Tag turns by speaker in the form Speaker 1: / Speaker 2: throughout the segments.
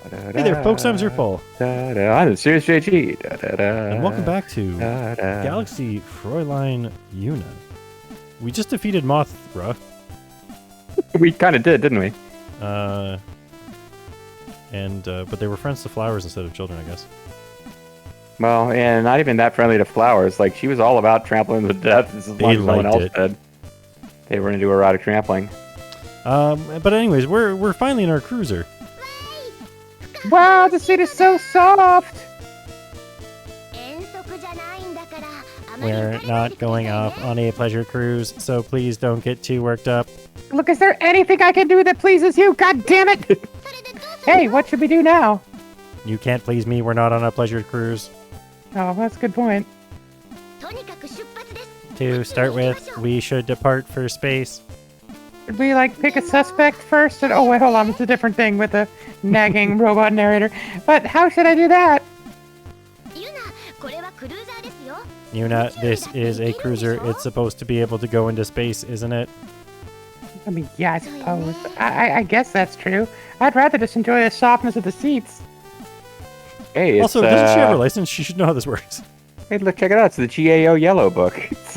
Speaker 1: Hey there, folks, I'm Zerfall.
Speaker 2: I'm Serious JG.
Speaker 1: And welcome back to Galaxy Fräulein Yuna. We just defeated Mothra.
Speaker 2: We kind of did, didn't we?
Speaker 1: But they were friends to flowers instead of children, I guess.
Speaker 2: Well, and not even that friendly to flowers. Like, she was all about trampling them to death as long as no one else did. They were into erotic trampling.
Speaker 1: But anyways, we're finally in our cruiser.
Speaker 2: Wow, the seat is so soft!
Speaker 1: We're not going off on a pleasure cruise, so please don't get too worked up.
Speaker 2: Look, is there anything I can do that pleases you? God damn it! Hey, what should we do now?
Speaker 1: You can't please me, we're not on a pleasure cruise.
Speaker 2: Oh, that's a good point.
Speaker 1: To start with, we should depart for space.
Speaker 2: Should we, like, pick a suspect first? Oh, wait, hold on. It's a different thing with a nagging robot narrator. But how should I do that?
Speaker 1: Yuna, this is a cruiser. It's supposed to be able to go into space, isn't it?
Speaker 2: I mean, yeah, I suppose. I guess that's true. I'd rather just enjoy the softness of the seats. Hey, it's,
Speaker 1: also, doesn't she have a license? She should know how this works.
Speaker 2: Hey, look, check it out. It's the GAO Yellow Book. It's,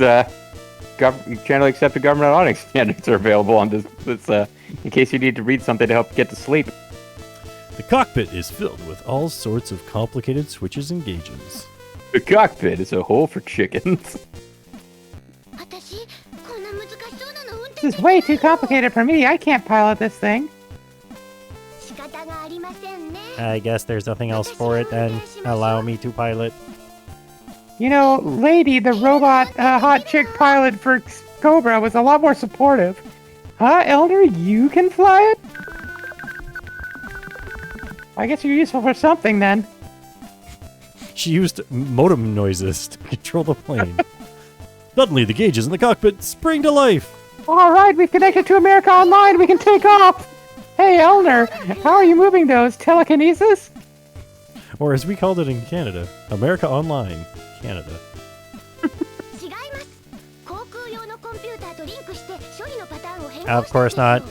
Speaker 2: generally accepted government auditing standards are available on this. It's, in case you need to read something to help get to sleep.
Speaker 1: The cockpit is filled with all sorts of complicated switches and gauges.
Speaker 2: The cockpit is a hole for chickens. This is way too complicated for me. I can't pilot this thing.
Speaker 1: I guess there's nothing else for it then. Allow me to pilot.
Speaker 2: You know, Lady, the robot hot chick pilot for Cobra, was a lot more supportive. Huh, Elder? You can fly it? I guess you're useful for something then.
Speaker 1: She used modem noises to control the plane. Suddenly, the gauges in the cockpit spring to life.
Speaker 2: All right, we've connected to America Online. We can take off. Hey, Elner, how are you moving those? Telekinesis?
Speaker 1: Or as we called it in Canada, America Online, Canada. Of course not.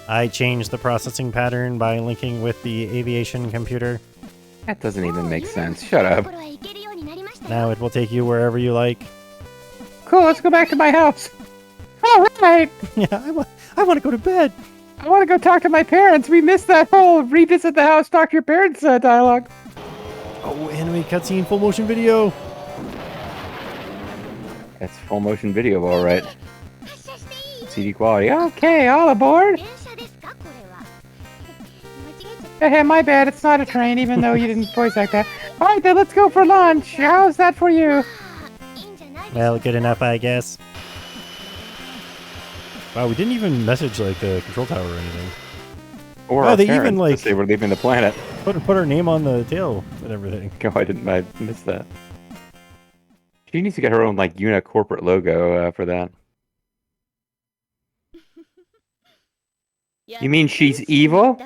Speaker 1: I changed the processing pattern by linking with the aviation computer.
Speaker 2: That doesn't even make sense. Shut up.
Speaker 1: Now it will take you wherever you like.
Speaker 2: Cool, let's go back to my house. All right.
Speaker 1: Yeah, I want to go to bed.
Speaker 2: I want to go talk to my parents. We missed that whole revisit the house, talk to your parents dialogue.
Speaker 1: Oh, anime cutscene, full motion video.
Speaker 2: That's full motion video, all right. CD quality. Okay, all aboard. Hey, my bad. It's not a train, even though you didn't voice like that. All right, then let's go for lunch. How's that for you?
Speaker 1: Well, good enough, I guess. Wow, we didn't even message like the control tower or anything.
Speaker 2: Or
Speaker 1: oh, they even like
Speaker 2: they were leaving the planet.
Speaker 1: Put our name on the tail and everything.
Speaker 2: No, I missed that. She needs to get her own like Yuna corporate logo for that. You mean she's evil?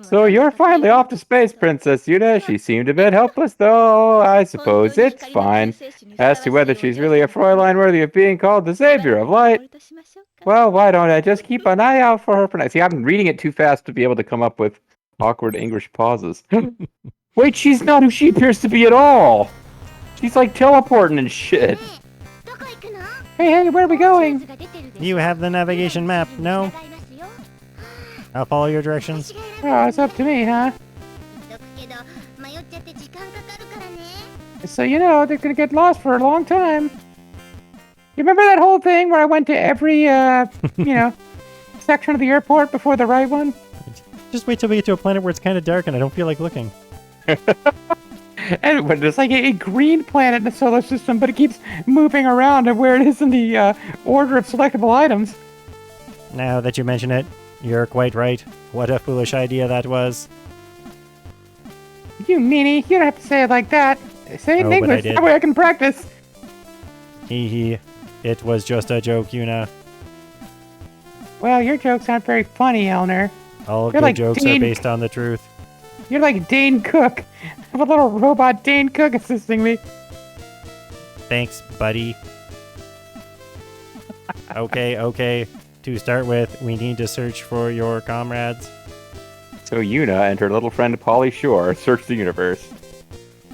Speaker 2: So you're finally off to space, Princess Yuna. She seemed a bit helpless, though. I suppose it's fine. As to whether she's really a Fräulein worthy of being called the savior of light, well, why don't I just keep an eye out for her for now? See, I'm reading it too fast to be able to come up with awkward English pauses. Wait, she's not who she appears to be at all. She's like teleporting and shit. Hey, where are we going?
Speaker 1: You have the navigation map, no? I'll follow your directions.
Speaker 2: Oh, it's up to me, huh? So, you know, they're gonna get lost for a long time. You remember that whole thing where I went to every, section of the airport before the right one?
Speaker 1: Just wait till we get to a planet where it's kind of dark and I don't feel like looking.
Speaker 2: And it's like a green planet in the solar system, but it keeps moving around and where it is in the order of selectable items.
Speaker 1: Now that you mention it, you're quite right. What a foolish idea that was.
Speaker 2: You meanie, you don't have to say it like that. Say it in English, that way I can practice.
Speaker 1: Hee hee. It was just a joke, Yuna.
Speaker 2: Well, your jokes aren't very funny, Elner.
Speaker 1: All good jokes are based on the truth.
Speaker 2: You're like Dane Cook. I have a little robot Dane Cook assisting me.
Speaker 1: Thanks, buddy. Okay. To start with, we need to search for your comrades.
Speaker 2: So Yuna and her little friend Polly Shore search the universe.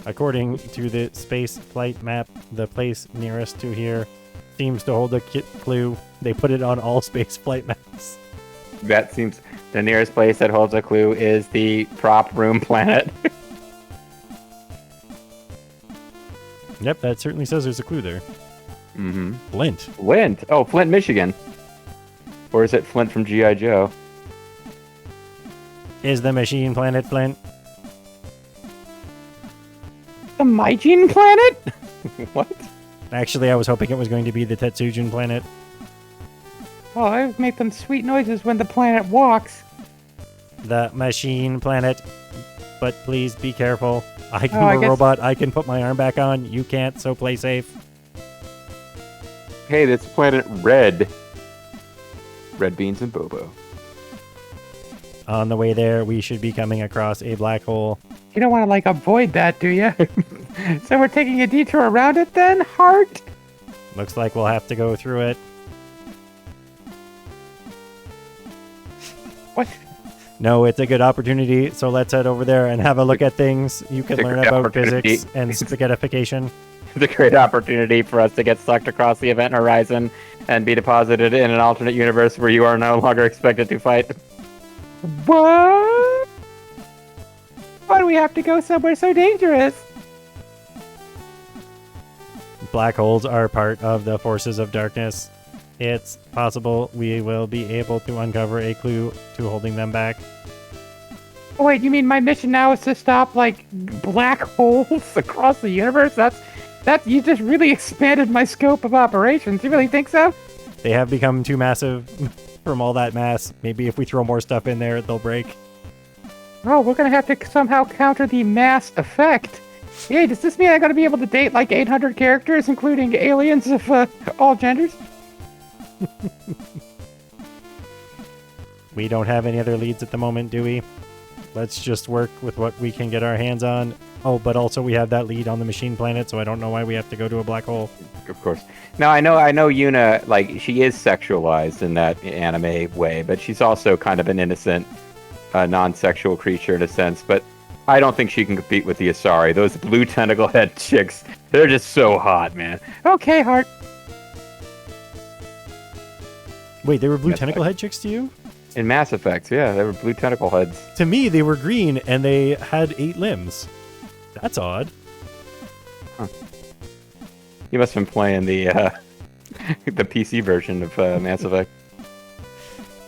Speaker 1: According to the space flight map, the place nearest to here seems to hold a clue. They put it on all space flight maps.
Speaker 2: That seems the nearest place that holds a clue is the prop room planet.
Speaker 1: Yep, that certainly says there's a clue there.
Speaker 2: Mm-hmm.
Speaker 1: Flint.
Speaker 2: Oh, Flint, Michigan. Or is it Flint from G.I. Joe?
Speaker 1: Is the machine planet Flint?
Speaker 2: The Mygene planet? What?
Speaker 1: Actually, I was hoping it was going to be the Tetsujin planet.
Speaker 2: Oh, I make them sweet noises when the planet walks.
Speaker 1: The machine planet. But please be careful. I'm
Speaker 2: I
Speaker 1: a
Speaker 2: guess...
Speaker 1: robot. I can put my arm back on. You can't, so play safe.
Speaker 2: Hey, this planet Red. Red beans and Bobo.
Speaker 1: On the way there, we should be coming across a black hole.
Speaker 2: You don't want to, like, avoid that, do you? So we're taking a detour around it then, Heart?
Speaker 1: Looks like we'll have to go through it.
Speaker 2: What?
Speaker 1: No, it's a good opportunity, so let's head over there and have a look at things. You can learn about physics and spaghettification.
Speaker 2: It's a great opportunity for us to get sucked across the event horizon and be deposited in an alternate universe where you are no longer expected to fight. What? Why do we have to go somewhere so dangerous?
Speaker 1: Black holes are part of the forces of darkness. It's possible we will be able to uncover a clue to holding them back.
Speaker 2: Oh, wait, you mean my mission now is to stop, like, black holes across the universe? That's you just really expanded my scope of operations. You really think so?
Speaker 1: They have become too massive from all that mass. Maybe if we throw more stuff in there, they'll break.
Speaker 2: Oh, we're gonna have to somehow counter the mass effect. Hey, does this mean I'm gonna be able to date like 800 characters, including aliens of all genders?
Speaker 1: We don't have any other leads at the moment, do we? Let's just work with what we can get our hands on. Oh, but also we have that lead on the machine planet, so I don't know why we have to go to a black hole.
Speaker 2: Of course. Now, I know Yuna, like, she is sexualized in that anime way, but she's also kind of an innocent, non-sexual creature in a sense, but I don't think she can compete with the Asari. Those blue tentacle head chicks, they're just so hot, man. Okay, Heart.
Speaker 1: Wait, they were blue tentacle head chicks to you?
Speaker 2: In Mass Effect, yeah, they were blue tentacle heads.
Speaker 1: To me, they were green, and they had 8 limbs. That's odd.
Speaker 2: Huh. You must have been playing the the PC version of Mass Effect.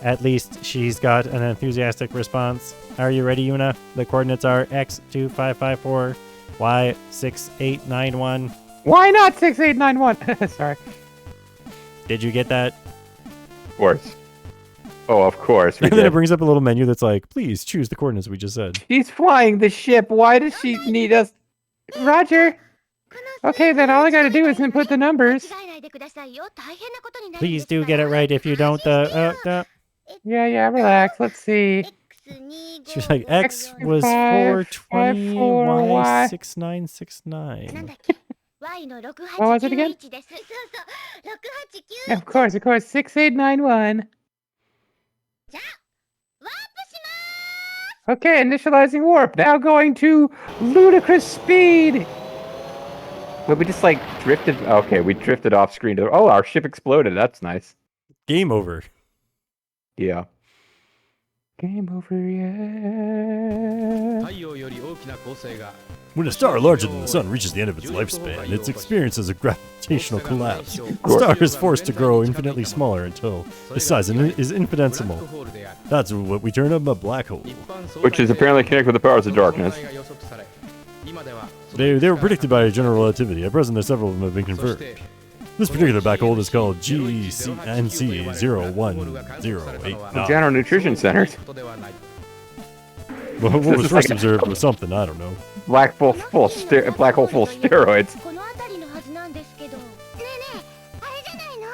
Speaker 1: At least she's got an enthusiastic response. Are you ready, Yuna? The coordinates are X2554, Y6891.
Speaker 2: Why not 6891? Sorry.
Speaker 1: Did you get that?
Speaker 2: Of course. Oh, of course.
Speaker 1: And then it brings up a little menu that's like, please choose the coordinates we just said.
Speaker 2: She's flying the ship. Why does she need us? Roger. Okay, then all I gotta do is input the numbers.
Speaker 1: Please do get it right. If you don't,
Speaker 2: Yeah, relax. Let's see.
Speaker 1: She's like, X was 420, Y 6969.
Speaker 2: What was it again? Of course, 6891. Okay, initializing warp. Now going to ludicrous speed. But we just, like, drifted. Okay, we drifted off screen. Oh, our ship exploded. That's nice.
Speaker 1: Game over.
Speaker 2: Yeah. Game over, yeah.
Speaker 1: When a star larger than the sun reaches the end of its lifespan, it experiences a gravitational collapse. The star is forced to grow infinitely smaller until its size is infinitesimal. That's what we term a black hole.
Speaker 2: Which is apparently connected with the powers of darkness.
Speaker 1: They were predicted by general relativity. At present, several of them have been confirmed. This particular black hole is called GCNC01089.
Speaker 2: General Nutrition Centers.
Speaker 1: Well, what was first observed was something, I don't know.
Speaker 2: Black hole full of steroids.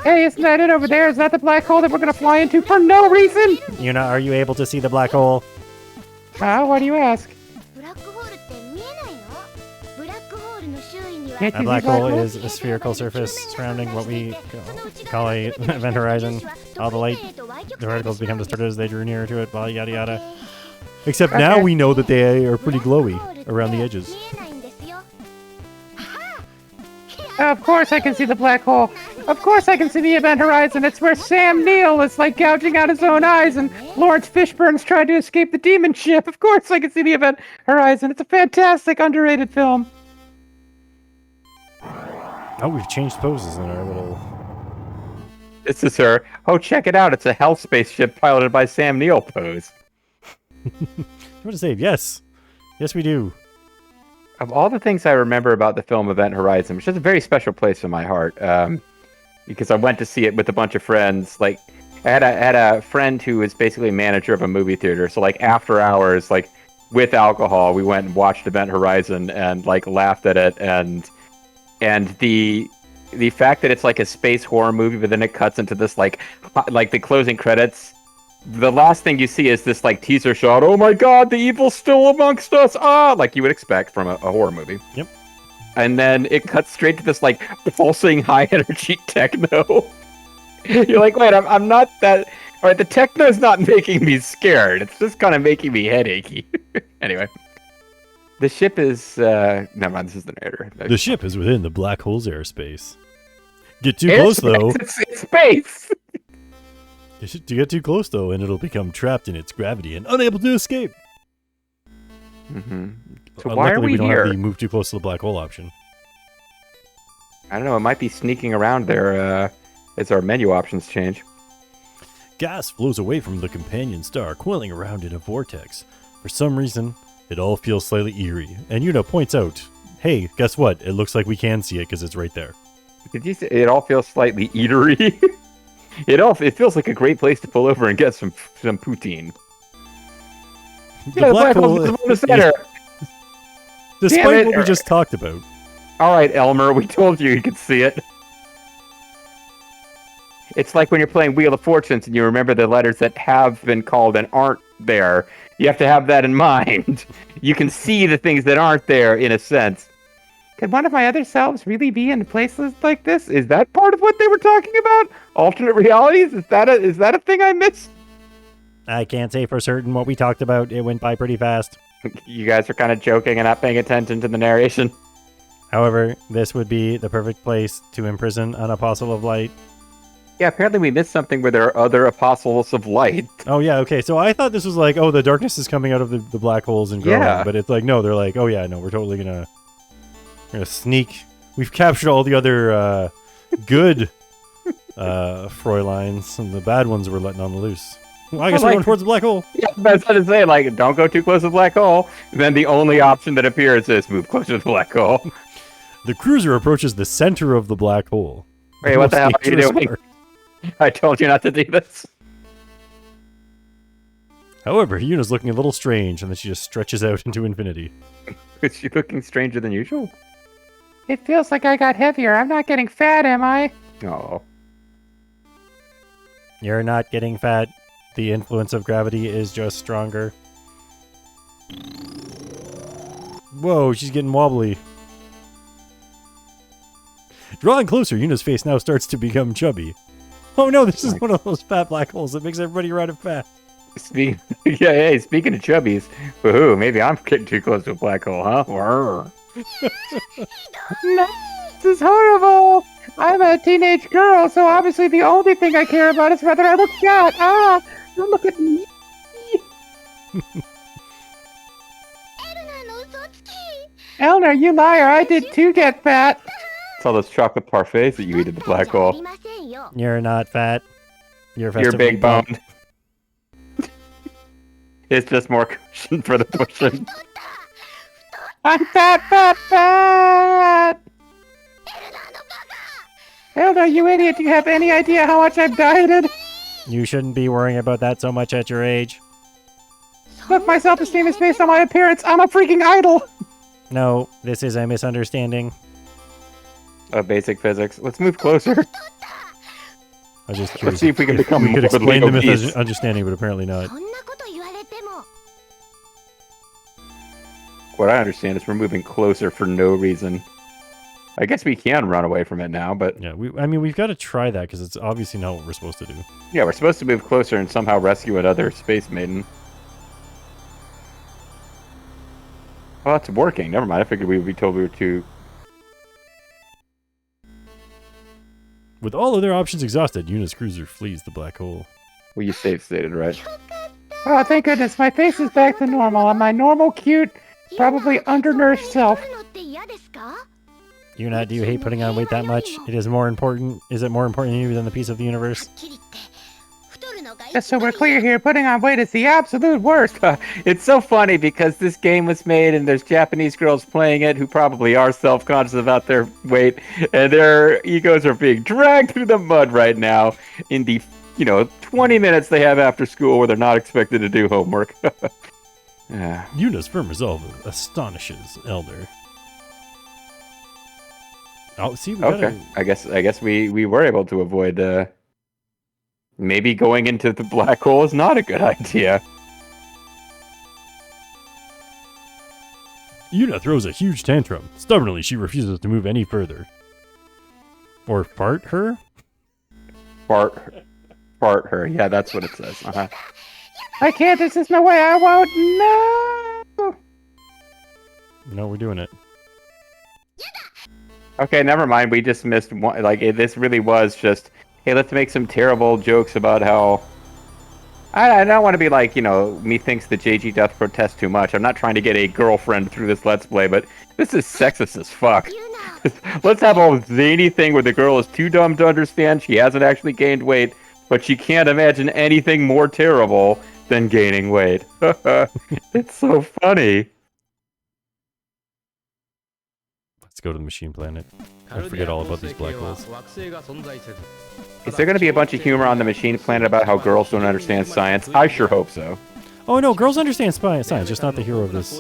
Speaker 2: Hey, isn't that it over there? Is that the black hole that we're gonna fly into for no reason?
Speaker 1: Yuna, are you able to see the black hole?
Speaker 2: Why do you ask?
Speaker 1: A black hole is a spherical surface surrounding what we call a event horizon. All the light, the particles become distorted as they drew nearer to it, blah, yada yada. Except now we know that they are pretty glowy around the edges.
Speaker 3: Of course I can see the black hole. Of course I can see the event horizon. It's where Sam Neill is like gouging out his own eyes and Lawrence Fishburne's trying to escape the demon ship. Of course I can see the event horizon. It's a fantastic, underrated film.
Speaker 1: Oh, we've changed poses in our little...
Speaker 2: This is her. Oh, check it out. It's a hell spaceship piloted by Sam Neill pose.
Speaker 1: You want to save? Yes. Yes, we do.
Speaker 2: Of all the things I remember about the film Event Horizon, which has a very special place in my heart, because I went to see it with a bunch of friends. Like, I had a friend who was basically manager of a movie theater. So, like, after hours, like, with alcohol, we went and watched Event Horizon and, like, laughed at it. And the fact that it's, like, a space horror movie, but then it cuts into this, like the closing credits. The last thing you see is this, like, teaser shot. Oh my god, the evil's still amongst us! Ah! Like you would expect from a horror movie.
Speaker 1: Yep.
Speaker 2: And then it cuts straight to this, like, pulsing high-energy techno. You're like, wait, I'm not that... Alright, the techno's not making me scared. It's just kind of making me headachy. Anyway. The ship is... Never mind, this is the narrator.
Speaker 1: The ship is within the black hole's airspace. Get too close, though.
Speaker 2: It's space!
Speaker 1: To get too close, though, and it'll become trapped in its gravity and unable to escape.
Speaker 2: Mm-hmm. So why are
Speaker 1: we
Speaker 2: we
Speaker 1: don't
Speaker 2: here?
Speaker 1: have the move too close to the black hole option.
Speaker 2: I don't know, it might be sneaking around there as our menu options change.
Speaker 1: Gas flows away from the companion star, coiling around in a vortex. For some reason, it all feels slightly eerie, and Yuna points out, hey, guess what? It looks like we can see it because it's right there.
Speaker 2: Did you say it all feels slightly eatery? It feels like a great place to pull over and get some poutine.
Speaker 1: The black hole
Speaker 2: is in the center.
Speaker 1: Despite what we just talked about.
Speaker 2: All right, Elmer, we told you could see it. It's like when you're playing Wheel of Fortunes and you remember the letters that have been called and aren't there. You have to have that in mind. You can see the things that aren't there, in a sense. Could one of my other selves really be in places like this? Is that part of what they were talking about? Alternate realities? Is that a thing I missed?
Speaker 1: I can't say for certain what we talked about. It went by pretty fast.
Speaker 2: You guys are kind of joking and not paying attention to the narration.
Speaker 1: However, this would be the perfect place to imprison an apostle of light.
Speaker 2: Yeah, apparently we missed something where there are other apostles of light.
Speaker 1: Oh, yeah, okay. So I thought this was like, oh, the darkness is coming out of the black holes and growing.
Speaker 2: Yeah.
Speaker 1: But it's like, no, they're like, oh, yeah, no, we're totally going to... We're gonna sneak. We've captured all the other good Fräuleins, and the bad ones we're letting on the loose. Well, I guess we're going towards the black hole.
Speaker 2: Yeah, that's what I say. Like, don't go too close to the black hole. And then the only option that appears is move closer to the black hole.
Speaker 1: The cruiser approaches the center of the black hole.
Speaker 2: Wait, what the hell are you doing? I told you not to do this.
Speaker 1: However, Yuna's looking a little strange, and then she just stretches out into infinity.
Speaker 2: Is she looking stranger than usual?
Speaker 3: It feels like I got heavier. I'm not getting fat, am I?
Speaker 2: Oh.
Speaker 1: You're not getting fat. The influence of gravity is just stronger. Whoa, she's getting wobbly. Drawing closer, Yuna's face now starts to become chubby. Oh no, this is one of those fat black holes that makes everybody run fat.
Speaker 2: Speaking of chubbies, woohoo, maybe I'm getting too close to a black hole, huh?
Speaker 3: No, this is horrible. I'm a teenage girl, so obviously the only thing I care about is whether I look fat. Ah, don't look at me. Eleanor, you liar. I did too get fat.
Speaker 2: It's all those chocolate parfaits that you eat at the black hole.
Speaker 1: You're not fat. You're
Speaker 2: big boned. It's just more cushion for the pushing.
Speaker 3: I'm fat! Eleanor, you idiot. Do you have any idea how much I've dieted?
Speaker 1: You shouldn't be worrying about that so much at your age.
Speaker 3: Look, my self-esteem is based on my appearance. I'm a freaking idol.
Speaker 1: No, this is a misunderstanding.
Speaker 2: Basic physics. Let's move closer.
Speaker 1: I was just curious.
Speaker 2: Let's see if we can become
Speaker 1: we could
Speaker 2: morbidly
Speaker 1: explain the
Speaker 2: obese.
Speaker 1: misunderstanding, but apparently not.
Speaker 2: What I understand is we're moving closer for no reason. I guess we can run away from it now, but...
Speaker 1: Yeah, we've got to try that, because it's obviously not what we're supposed to do.
Speaker 2: Yeah, we're supposed to move closer and somehow rescue another space maiden. Oh, it's working. Never mind. I figured we would be told we were too.
Speaker 1: With all other options exhausted, Yuna's cruiser flees the black hole.
Speaker 2: Well, you save stated, right?
Speaker 3: Oh, thank goodness, my face is back to normal. I'm my normal, cute, probably undernourished self.
Speaker 1: Yuna, do you hate putting on weight that much? Is it more important to you than the peace of the universe?
Speaker 3: Just so we're clear here, putting on weight is the absolute worst.
Speaker 2: It's so funny because this game was made and there's Japanese girls playing it who probably are self-conscious about their weight, and their egos are being dragged through the mud right now in the 20 minutes they have after school where they're not expected to do homework.
Speaker 1: Yuna's firm resolve astonishes Elder. Oh, see,
Speaker 2: Okay. I guess we were able to avoid. Maybe going into the black hole is not a good idea.
Speaker 1: Yuna throws a huge tantrum. Stubbornly, she refuses to move any further. Or fart her?
Speaker 2: Fart her. Yeah, that's what it says. Uh-huh.
Speaker 3: I can't. This is no way. I won't. No.
Speaker 1: No, we're doing it.
Speaker 2: Okay, never mind. We just missed one. This really was just. Hey, let's make some terrible jokes about how... I don't want to be like, methinks the JG doth protest too much. I'm not trying to get a girlfriend through this Let's Play, but this is sexist as fuck. Let's have a zany thing where the girl is too dumb to understand she hasn't actually gained weight, but she can't imagine anything more terrible than gaining weight. It's so funny.
Speaker 1: Let's go to the machine planet. I forget all about these black holes.
Speaker 2: Is there going to be a bunch of humor on the machine planet about how girls don't understand science? I sure hope so.
Speaker 1: Oh no, girls understand science, just not the hero of this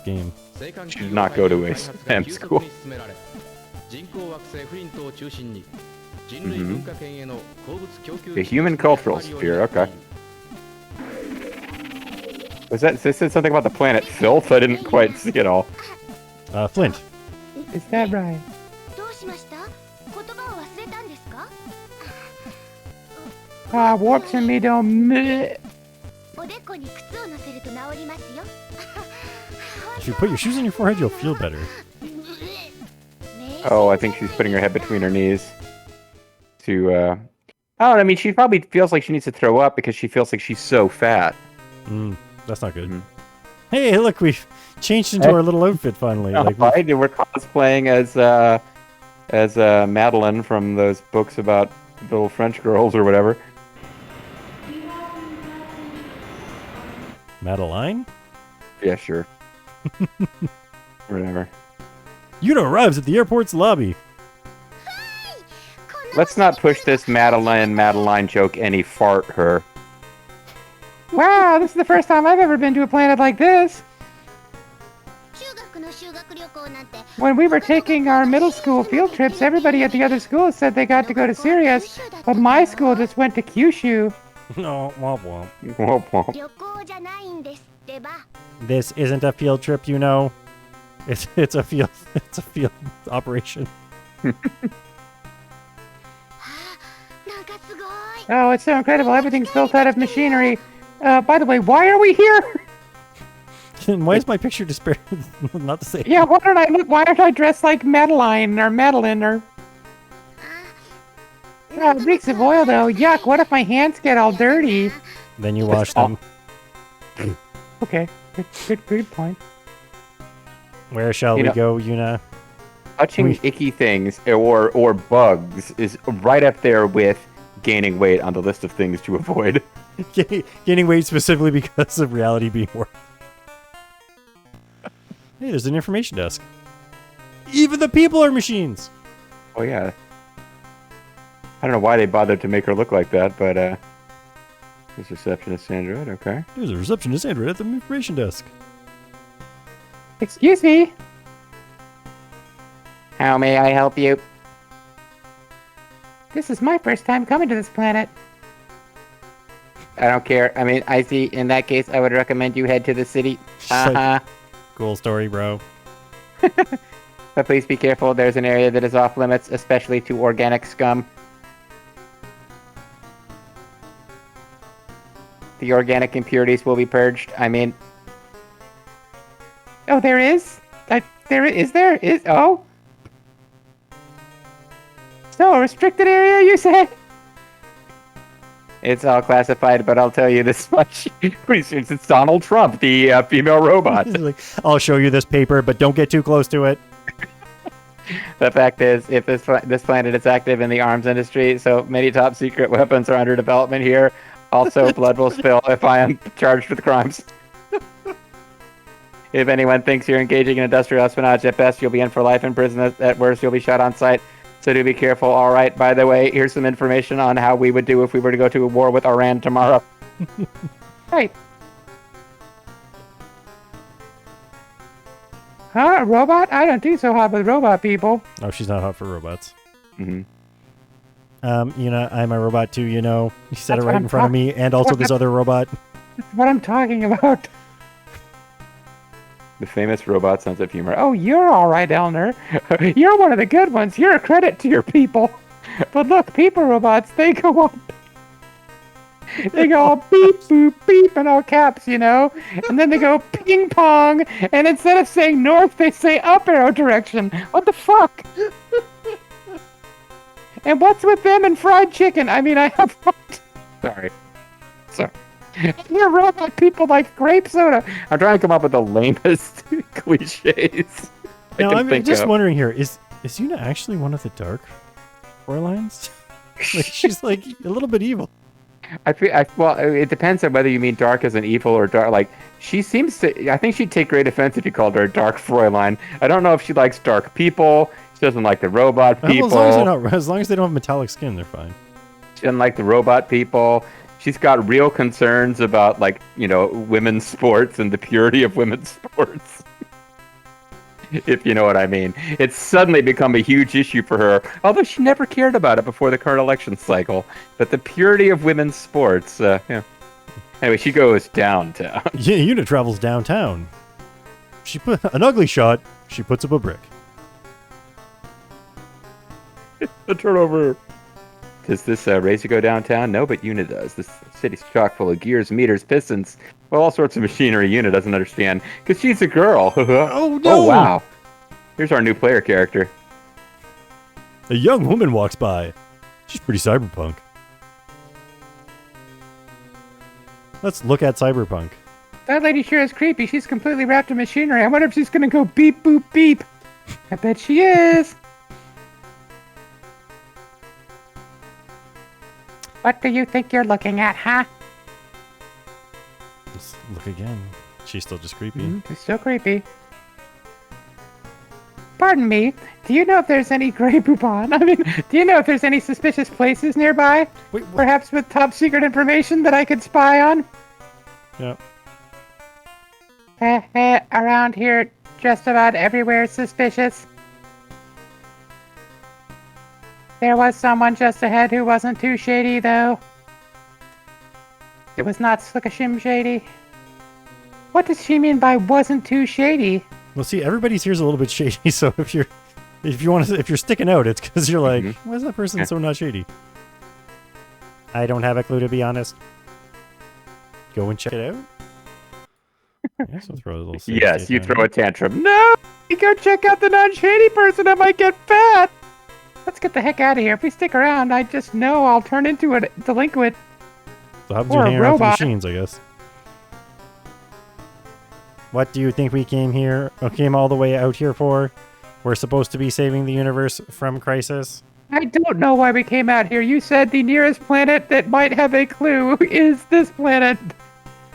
Speaker 1: game.
Speaker 2: She did not go to a STEM school. The human cultural sphere, okay. This said something about the planet filth? I didn't quite see it all.
Speaker 1: Flint.
Speaker 3: Is that right? Warps and me don't...
Speaker 1: If you put your shoes on your forehead, you'll feel better.
Speaker 2: Oh, I think she's putting her head between her knees. I don't know, I mean, she probably feels like she needs to throw up because she feels like she's so fat.
Speaker 1: That's not good. Hey, look, we've changed into our little outfit finally.
Speaker 2: We're cosplaying as Madeline from those books about little French girls or whatever.
Speaker 1: Madeline?
Speaker 2: Yeah, sure. Whatever.
Speaker 1: Yuna arrives at the airport's lobby.
Speaker 2: Let's not push this Madeline joke any fart her.
Speaker 3: Wow, this is the first time I've ever been to a planet like this. When we were taking our middle school field trips, everybody at the other school said they got to go to Sirius, but my school just went to Kyushu.
Speaker 1: No, womp womp.
Speaker 2: Womp womp.
Speaker 1: This isn't a field trip, you know. It's a field operation.
Speaker 3: Oh, it's so incredible. Everything's built out of machinery. By the way, why are we here?
Speaker 1: Why is my picture not the same?
Speaker 3: Yeah, why aren't I dressed like Madeline or Madeline or... Oh, it reeks of oil though. Yuck, what if my hands get all dirty?
Speaker 1: Then you wash them.
Speaker 3: Okay, good point.
Speaker 1: Where shall we go, Yuna?
Speaker 2: Touching icky things or bugs is right up there with gaining weight on the list of things to avoid.
Speaker 1: Gaining weight specifically because of reality being worse. Hey, there's an information desk. Even the people are machines!
Speaker 2: Oh, yeah. I don't know why they bothered to make her look like that, but, this receptionist Android, okay.
Speaker 1: There's a receptionist Android at the information desk.
Speaker 3: Excuse me?
Speaker 2: How may I help you?
Speaker 3: This is my first time coming to this planet.
Speaker 2: I don't care. I mean, I see. In that case, I would recommend you head to the city.
Speaker 1: Cool story, bro.
Speaker 2: But please be careful. There's an area that is off limits, especially to organic scum. The organic impurities will be purged. I mean,
Speaker 3: Oh, there is? Oh? So, a restricted area, you say?
Speaker 2: It's all classified, but I'll tell you this much. Pretty soon it's Donald Trump, the female robot.
Speaker 1: Like, I'll show you this paper, but don't get too close to it.
Speaker 2: The fact is, if this planet is active in the arms industry, so many top secret weapons are under development here. Also, blood will spill if I am charged with crimes. If anyone thinks you're engaging in industrial espionage, at best you'll be in for life in prison. At worst, you'll be shot on sight. So do be careful. All right, by the way, here's some information on how we would do if we were to go to a war with Iran tomorrow.
Speaker 3: Right. Huh? A robot? I don't do so hot with robot people.
Speaker 1: Oh, she's not hot for robots.
Speaker 2: Mm-hmm.
Speaker 1: Yuna, I'm a robot too, you know. You said
Speaker 3: That's
Speaker 1: it
Speaker 3: what
Speaker 1: right
Speaker 3: I'm
Speaker 1: in front of me, and also this other robot.
Speaker 3: That's what I'm talking about.
Speaker 2: The famous robot sense of humor.
Speaker 3: Oh, you're all right, Elner. You're one of the good ones. You're a credit to your people. But look, people robots, they go all beep, boop, beep in all caps, you know? And then they go ping pong, and instead of saying north, they say up arrow direction. What the fuck? And what's with them and fried chicken? I mean, I have...
Speaker 2: Sorry.
Speaker 3: You're robot people like grape soda.
Speaker 2: I'm trying to come up with the lamest cliches.
Speaker 1: Now, I'm just wondering here, is Yuna actually one of the dark Fräuleins? Like, she's like a little bit evil.
Speaker 2: Well, it depends on whether you mean dark as an evil or dark. Like, she seems to. I think she'd take great offense if you called her a dark Fräulein. I don't know if she likes dark people. She doesn't like the robot people.
Speaker 1: Well, as long as they don't have metallic skin, they're fine.
Speaker 2: She doesn't like the robot people. She's got real concerns about, like, you know, women's sports and the purity of women's sports. If you know what I mean. It's suddenly become a huge issue for her, although she never cared about it before the current election cycle. But the purity of women's sports, yeah. Anyway, she goes downtown.
Speaker 1: Yeah, Yuna travels downtown. She put an ugly shot. She puts up a brick.
Speaker 2: The turnover. Does this Razor go downtown? No, but Yuna does. This city's chock full of gears, meters, pistons, well, all sorts of machinery Yuna doesn't understand, because she's a girl.
Speaker 1: Oh, no!
Speaker 2: Oh, wow. Here's our new player character.
Speaker 1: A young woman walks by. She's pretty cyberpunk. Let's look at cyberpunk.
Speaker 3: That lady sure is creepy. She's completely wrapped in machinery. I wonder if she's gonna go beep, boop, beep. I bet she is. What do you think you're looking at, huh?
Speaker 1: Let's look again. She's still just creepy.
Speaker 3: It's still creepy. Pardon me, do you know if there's any Grey Poupon? I mean, do you know if there's any suspicious places nearby?
Speaker 1: Wait, what?
Speaker 3: Perhaps with top secret information that I could spy on?
Speaker 1: Yeah.
Speaker 3: Around here, just about everywhere is suspicious. There was someone just ahead who wasn't too shady, though. It was not Slickashim shady. What does she mean by wasn't too shady?
Speaker 1: Well, see, everybody's here's a little bit shady. So if you're sticking out, it's because you're like, why is that person so not shady? I don't have a clue, to be honest. Go and check it out. Yeah, so throw a little.
Speaker 2: Yes, you throw a tantrum. No,
Speaker 3: you go check out the non-shady person. I might get fat. Let's get the heck out of here. If we stick around, I just know I'll turn into a delinquent.
Speaker 1: So how about you hang around for machines, I guess. What do you think we came all the way out here for? We're supposed to be saving the universe from crisis.
Speaker 3: I don't know why we came out here. You said the nearest planet that might have a clue is this planet.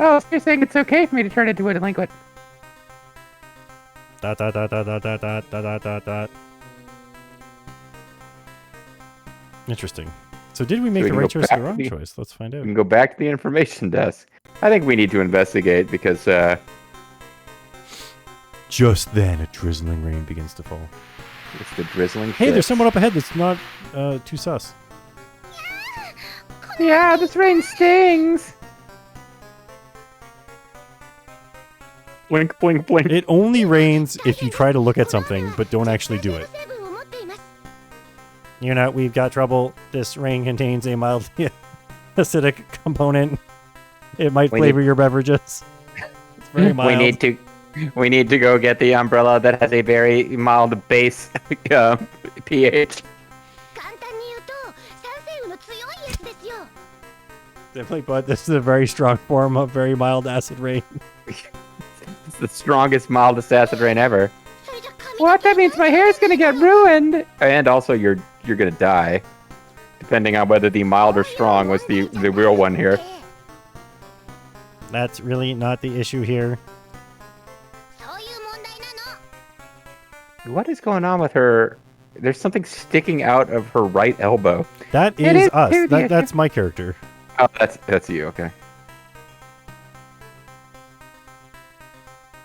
Speaker 3: Oh, so you're saying it's okay for me to turn into a delinquent?
Speaker 1: Dot dot dot dot dot dot dot dot dot dot. Interesting. So did we make the right choice or the wrong choice? Let's find out.
Speaker 2: We can go back to the information desk. I think we need to investigate because...
Speaker 1: Just then, a drizzling rain begins to fall.
Speaker 2: It's the drizzling
Speaker 1: Hey, there's someone up ahead that's not too sus.
Speaker 3: Yeah, this rain stings.
Speaker 2: Blink, blink, blink.
Speaker 1: It only rains if you try to look at something, but don't actually do it. You know, we've got trouble. This rain contains a mildly acidic component. It might flavor your beverages. It's very mild.
Speaker 2: We need to go get the umbrella that has a very mild base pH.
Speaker 1: Definitely, but this is a very strong form of very mild acid rain.
Speaker 2: It's the strongest, mildest acid rain ever.
Speaker 3: What? That means my hair's gonna get ruined.
Speaker 2: And also, you're gonna die, depending on whether the mild or strong was the real one here.
Speaker 1: That's really not the issue here.
Speaker 2: What is going on with her? There's something sticking out of her right elbow.
Speaker 1: That
Speaker 3: It
Speaker 1: is
Speaker 3: is
Speaker 1: us.
Speaker 3: too, the
Speaker 1: That's my character.
Speaker 2: Oh, that's you. Okay.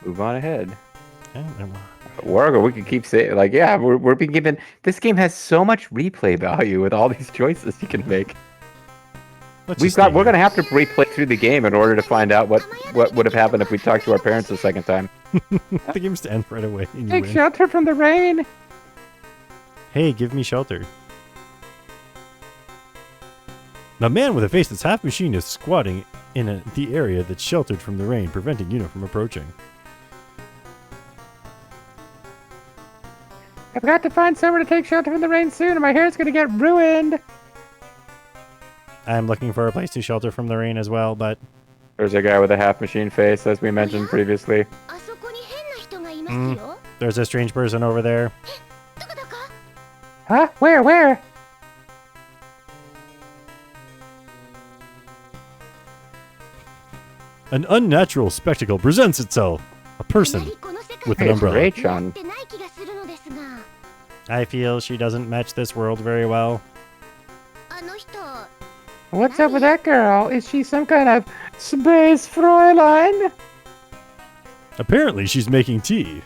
Speaker 2: Move on ahead.
Speaker 1: Yeah, never mind.
Speaker 2: Or we could keep saying, like, yeah, we're being given. This game has so much replay value with all these choices you can make. We're gonna have to replay through the game in order to find out what would have happened if we talked to our parents the second time.
Speaker 1: The game's to end right away. And you
Speaker 3: Take
Speaker 1: win.
Speaker 3: shelter from the rain.
Speaker 1: Hey, give me shelter. A man with a face that's half machine is squatting in the area that's sheltered from the rain, preventing Yuna from approaching.
Speaker 3: I've got to find somewhere to take shelter from the rain soon, or my hair's gonna get ruined.
Speaker 1: I'm looking for a place to shelter from the rain as well, but
Speaker 2: There's a guy with a half machine face, as we mentioned previously.
Speaker 1: there's a strange person over there.
Speaker 3: Huh? Where?
Speaker 1: An unnatural spectacle presents itself. A person with an
Speaker 2: Hey,
Speaker 1: umbrella.
Speaker 2: Ray-chan.
Speaker 1: I feel she doesn't match this world very well.
Speaker 3: What's up with that girl? Is she some kind of space Fräulein?
Speaker 1: Apparently she's making tea.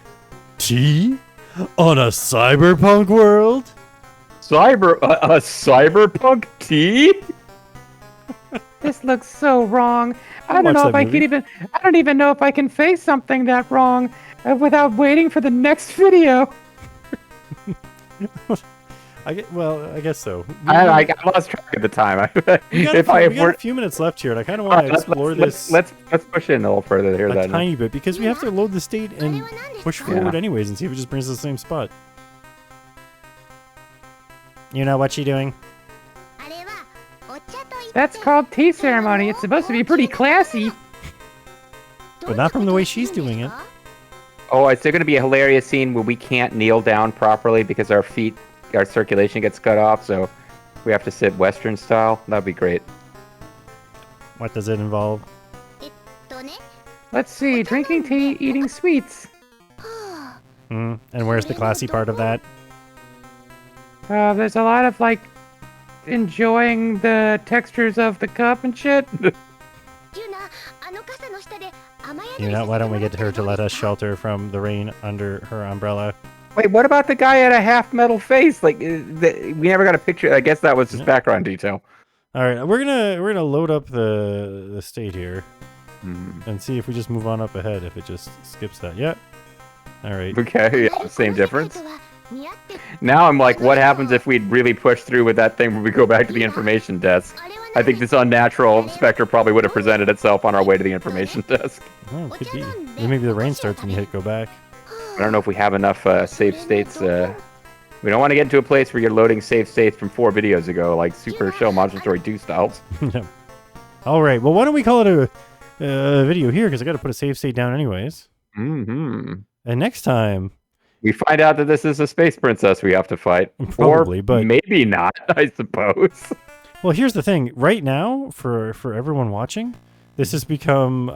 Speaker 1: Tea? On a cyberpunk world?
Speaker 2: A cyberpunk tea?
Speaker 3: This looks so wrong. I
Speaker 1: I'll
Speaker 3: don't know
Speaker 1: watch
Speaker 3: if
Speaker 1: that
Speaker 3: I
Speaker 1: movie.
Speaker 3: can even. I don't even know if I can face something that wrong without waiting for the next video.
Speaker 1: I guess so.
Speaker 2: I lost track of the time.
Speaker 1: We got a few minutes left here, and I kind of want to explore this
Speaker 2: Let's push in a little further here
Speaker 1: a
Speaker 2: then.
Speaker 1: tiny bit, because we have to load the state and push forward anyways and see if it just brings us the same spot. You know what's she doing?
Speaker 3: That's called tea ceremony. It's supposed to be pretty classy.
Speaker 1: But not from the way she's doing it.
Speaker 2: Oh, is there going to be a hilarious scene where we can't kneel down properly because our circulation gets cut off, so we have to sit Western style? That'd be great.
Speaker 1: What does it involve?
Speaker 3: Let's see. Drinking tea, eating sweets.
Speaker 1: And where's the classy part of that?
Speaker 3: There's a lot of like enjoying the textures of the cup and shit.
Speaker 1: You know, why don't we get her to let us shelter from the rain under her umbrella?
Speaker 2: Wait, what about the guy at a half metal face? Like, we never got a picture. I guess that was just background detail.
Speaker 1: All right, we're gonna load up the state here and see if we just move on up ahead. If it just skips that, yeah. All right.
Speaker 2: Okay, yeah, same difference. Now I'm like, what happens if we really push through with that thing when we go back to the information desk? I think this unnatural specter probably would have presented itself on our way to the information desk.
Speaker 1: Oh, it could be. Maybe the rain starts when you hit go back.
Speaker 2: I don't know if we have enough save states. We don't want to get into a place where you're loading save states from 4 videos ago, like Super Shell Monster Story 2 styles.
Speaker 1: All right. Well, why don't we call it a video here? Because I got to put a save state down anyways.
Speaker 2: Mm-hmm.
Speaker 1: And next time
Speaker 2: we find out that this is a space princess we have to fight.
Speaker 1: Probably,
Speaker 2: or
Speaker 1: but
Speaker 2: maybe not, I suppose.
Speaker 1: Well, here's the thing. Right now, for everyone watching, this has become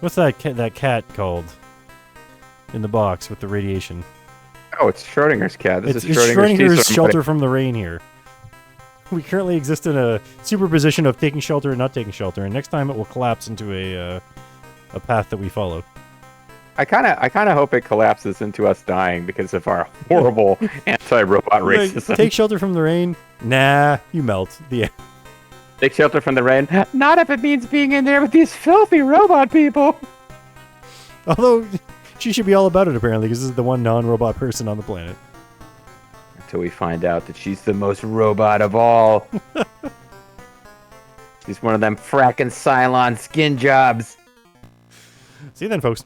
Speaker 1: what's that cat called in the box with the radiation?
Speaker 2: Oh, it's Schrodinger's cat.
Speaker 1: It's Schrodinger's shelter from the rain here. We currently exist in a superposition of taking shelter and not taking shelter, and next time it will collapse into a path that we follow.
Speaker 2: I kind of hope it collapses into us dying because of our horrible anti-robot racism.
Speaker 1: Take shelter from the rain. Nah, you melt. The
Speaker 2: Take shelter from the rain.
Speaker 3: Not if it means being in there with these filthy robot people.
Speaker 1: Although she should be all about it apparently, because this is the one non-robot person on the planet.
Speaker 2: Until we find out that she's the most robot of all. She's one of them frackin' Cylon skin jobs.
Speaker 1: See you then, folks.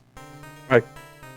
Speaker 2: Bye.